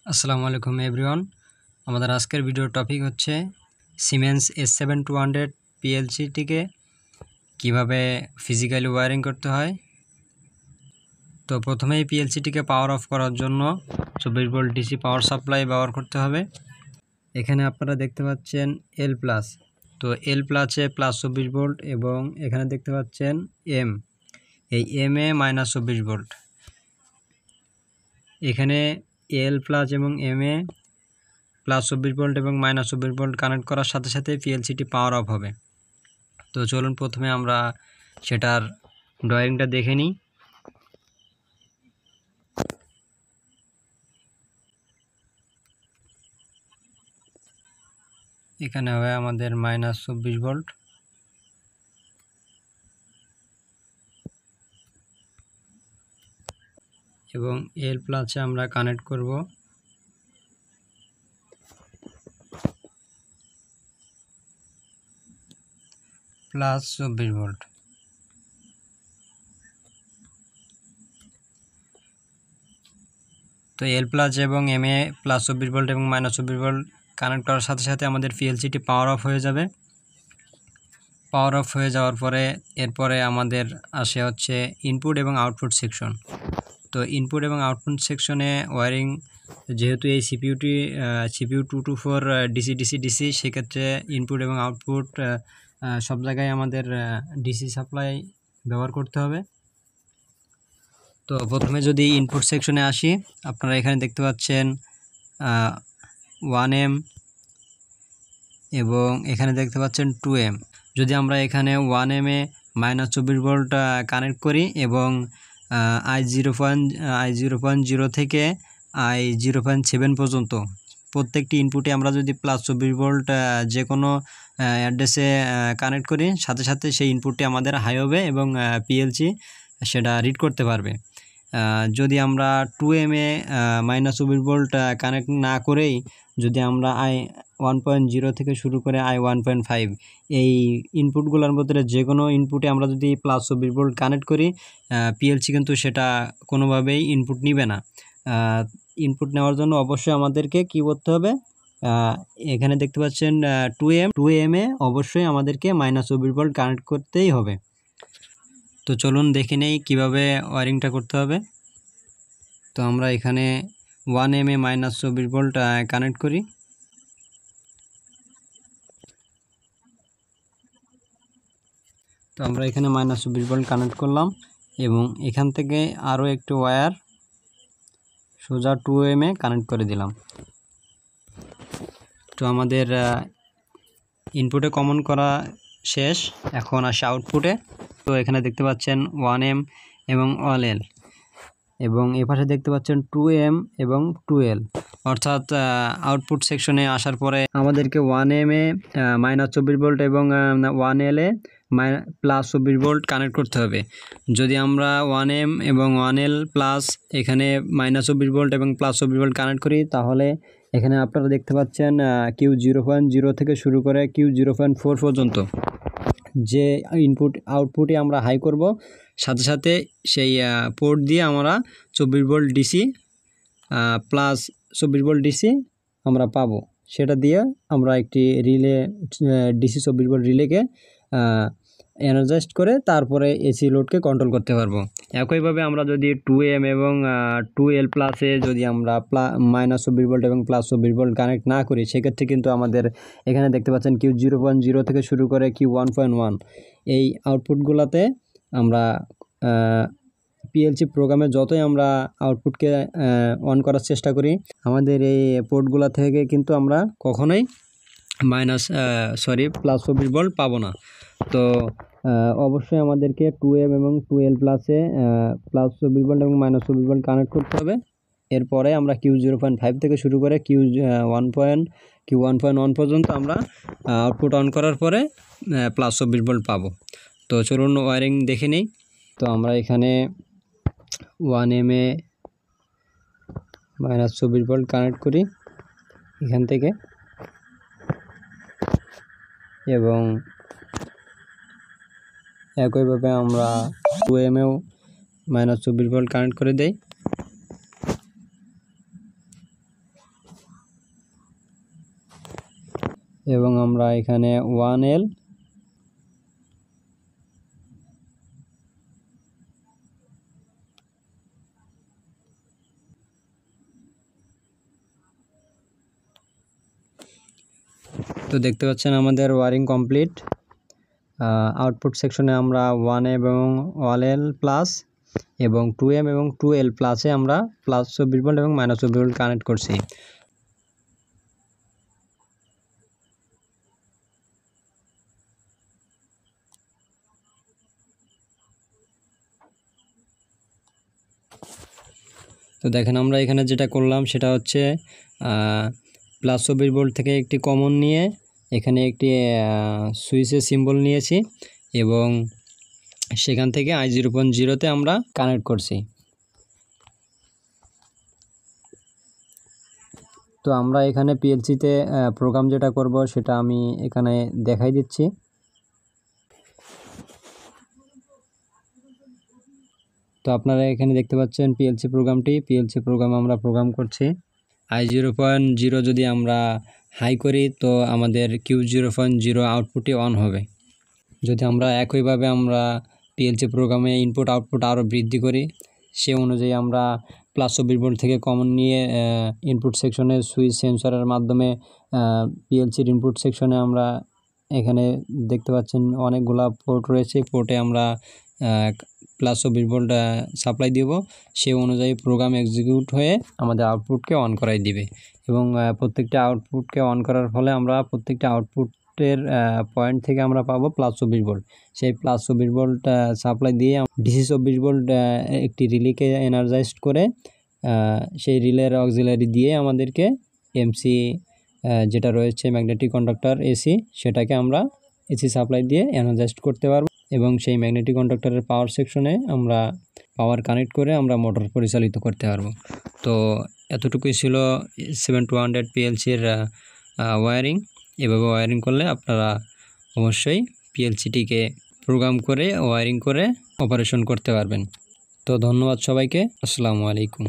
আসসালামু আলাইকুম এভরিওয়ান। আমাদের আজকের ভিডিওর টপিক হচ্ছে সিমেন্স S7200 পিএলসিটিকে কিভাবে ফিজিক্যালি ওয়্যারিং করতে হয়। তো প্রথমেই পিএলসিটিকে পাওয়ার অফ করার জন্য 24 ভোল্ট ডিসি পাওয়ার সাপ্লাই ব্যবহার করতে হবে। এখানে আপনারা দেখতে পাচ্ছেন এল প্লাস, তো এল প্লাসে প্লাস 24 ভোল্ট এবং এখানে দেখতে পাচ্ছেন এম, এই এম এ মাইনাস 24 ভোল্ট। এখানে এল প্লাস এবং এম এ প্লাস 24 ভোল্ট এবং মাইনাস 24 ভোল্ট কানেক্ট করার সাথে সাথে পিএলসিটি পাওয়ার অফ হবে। তো চলুন প্রথমে আমরা সেটার ড্রয়িংটা দেখে নিই। এখানে হবে আমাদের মাইনাস 24 ভোল্ট এবং এল প্লাসে আমরা কানেক্ট করব প্লাস 24 ভোল্ট। তো এল প্লাস এবং এম এ প্লাস 24 ভোল্ট এবং মাইনাস 24 ভোল্ট কানেক্ট করার সাথে সাথে আমাদের পিএলসিটি পাওয়ার অফ হয়ে যাবে। পাওয়ার অফ হয়ে যাওয়ার পরে এরপরে আমাদের আসে হচ্ছে ইনপুট এবং আউটপুট সেকশন। তো ইনপুট এবং আউটপুট সেকশনে ওয়্যারিং, যেহেতু এই সিপিউ 224 ডিসি ডিসি ডিসি, সেক্ষেত্রে ইনপুট এবং আউটপুট সব জায়গায় আমাদের ডিসি সাপ্লাই ব্যবহার করতে হবে। তো প্রথমে যদি ইনপুট সেকশনে আসি, আপনারা এখানে দেখতে পাচ্ছেন 1M এবং এখানে দেখতে পাচ্ছেন 2M। যদি আমরা এখানে 1M এ মাইনাস 24 ভোল্ট কানেক্ট করি এবং I0.0 থেকে I0.7 পর্যন্ত প্রত্যেকটি ইনপুটে আমরা যদি প্লাস 24 ভোল্ট যে কোনো অ্যাড্রেসে কানেক্ট করি, সাথে সাথে সেই ইনপুটটি আমাদের হাই হবে এবং পিএলসি সেটা রিড করতে পারবে। যদি আমরা 2M এ মাইনাস 24 ভোল্ট কানেক্ট না করেই যদি আমরা I1.0 থেকে শুরু করে I1.5 এই ইনপুটগুলোর মধ্যে যে কোনো ইনপুটে আমরা যদি প্লাস 24 ভোল্ট কানেক্ট করি, পিএলসি কিন্তু সেটা কোনোভাবেই ইনপুট নিবে না। ইনপুট নেওয়ার জন্য অবশ্যই আমাদেরকে কি করতে হবে, এখানে দেখতে পাচ্ছেন 2M এ অবশ্যই আমাদেরকে মাইনাস 24 ভোল্ট কানেক্ট করতেই হবে। তো চলুন দেখে নেই কীভাবে ওয়্যারিংটা করতে হবে। তো আমরা এখানে 1M এ মাইনাস 24 ভোল্ট কানেক্ট করি। তো আমরা এখানে মাইনাস 24 ভোল্ট কানেক্ট করলাম এবং এখান থেকে আরও একটি ওয়্যার সোজা 2M এ কানেক্ট করে দিলাম। তো আমাদের ইনপুটে কমন করা শেষ, এখন আসে আউটপুটে। তো এখানে দেখতে পাচ্ছেন 1M এবং 1L এবং এপাশে দেখতে পাচ্ছেন 2M এবং 2L, অর্থাৎ আউটপুট সেকশনে আসার পরে আমাদেরকে 1M এ মাইনাস 24 ভোল্ট এবং 1L এ প্লাস 24 ভোল্ট কানেক্ট করতে হবে। যদি আমরা 1M এবং 1L প্লাস এখানে মাইনাস 24 ভোল্ট এবং প্লাস 24 ভোল্ট কানেক্ট করি, তাহলে এখানে আপনারা দেখতে পাচ্ছেন Q0.0 থেকে শুরু করে Q0.4 পর্যন্ত যে ইনপুট আউটপুটে আমরা হাই করব, সাথে সাথে সেই পোর্ট দিয়ে আমরা 24 volt DC plus 24 volt DC আমরা পাবো। সেটা দিয়ে আমরা একটি রিলে ডিসি 24 ভোল্ট রিলেকে এনার্জাইজড করে তারপরে এসি লোডকে কন্ট্রোল করতে পারবো। একইভাবে আমরা যদি 2M এবং 2L প্লাসে যদি আমরা মাইনাস 24 ভোল্ট এবং প্লাস 24 ভোল্ট কানেক্ট না করি, সেক্ষেত্রে কিন্তু আমাদের এখানে দেখতে পাচ্ছেন Q0.0 থেকে শুরু করে Q1.1 এই আউটপুটগুলোতে আমরা পিএলসি প্রোগ্রামে যতই আমরা আউটপুটকে অন করার চেষ্টা করি, আমাদের এই পোর্টগুলো থেকে কিন্তু আমরা কখনোই প্লাস 24 ভোল্ট পাবো না। তো অবশ্যই আমাদেরকে 2M এবং 2L প্লাসে প্লাস 24 ভোল্ট এবং মাইনাস 24 ভোল্ট কানেক্ট করতে হবে। এরপরে আমরা Q0.5 থেকে শুরু করে Q1.1 পর্যন্ত আমরা আউটপুট অন করার পরে প্লাস 24 ভোল্ট পাবো। তো চলুন ওয়্যারিং দেখে নিই। তো আমরা এখানে 1M এ মাইনাস 24 ভোল্ট কানেক্ট করি এখান থেকে এবং একইভাবে আমরা 2M এও মাইনাস 24 ভোল্ট কানেক্ট করে দেই। এবং আমরা এখানে 1L তো দেখতে পাচ্ছেন আমাদের ওয়ারিং কমপ্লিট। আউটপুট সেকশনে আমরা 1M এবং 1L প্লাস এবং 2M এবং 2L প্লাসে আমরা +24 ভোল্ট এবং -24 ভোল্ট কানেক্ট করছি। তো দেখেন আমরা এখানে যেটা করলাম সেটা হচ্ছে +24 ভোল্ট থেকে একটি কমন নিয়ে এখানে একটি সুইচের সিম্বল নিয়েছি এবং সেখান থেকে I0.0-তে আমরা কানেক্ট করছি। তো আমরা এখানে পিএলসিতে প্রোগ্রাম যেটা করব সেটা আমি এখানে দেখাই দিচ্ছি। তো আপনারা এখানে দেখতে পাচ্ছেন পিএলসি প্রোগ্রাম আমরা প্রোগ্রাম করছি। I0.0 যদি আমরা হাই করি তো আমাদের Q0.0 আউটপুটই অন হবে। যদি আমরা একইভাবে আমরা পিএলসি প্রোগ্রামে ইনপুট আউটপুট আরও বৃদ্ধি করি, সে অনুযায়ী আমরা +24 ভোল্ট থেকে কমন নিয়ে ইনপুট সেকশনে সুইচ সেন্সরের মাধ্যমে পিএলসির ইনপুট সেকশনে আমরা এখানে দেখতে পাচ্ছেন অনেকগুলা পোর্ট রয়েছে। পোর্টে আমরা +24 ভোল্ট সাপ্লাই দিব। সে অনুযায়ী প্রোগ্রাম এক্সিকিউট হয়ে আমাদের আউটপুটকে অন করাই দিবে এবং প্রত্যেকটা আউটপুটকে অন করার ফলে আমরা প্রত্যেকটা আউটপুটের পয়েন্ট থেকে আমরা পাবো +24 ভোল্ট। সেই +24 ভোল্ট সাপ্লাই দিয়ে DC 24 ভোল্ট একটি রিলেকে এনার্জাইজড করে সেই রিলের অক্সিলারি দিয়ে আমাদেরকে MC যেটা রয়েছে ম্যাগনেটিক কন্ডাক্টর AC, সেটাকে আমরা AC সাপ্লাই দিয়ে এনার্জাইজড করতে পারবো এবং সেই ম্যাগনেটিক কন্ডাক্টরের পাওয়ার সেকশনে আমরা পাওয়ার কানেক্ট করে আমরা মোটর পরিচালিত করতে পারবো। তো এতটুকুই ছিল 7200 PLC-র ওয়্যারিং। এভাবে ওয়্যারিং করলে আপনারা অবশ্যই PLC-টিকে প্রোগ্রাম করে ওয়্যারিং করে অপারেশন করতে পারবেন। তো ধন্যবাদ সবাইকে। আসসালামু আলাইকুম।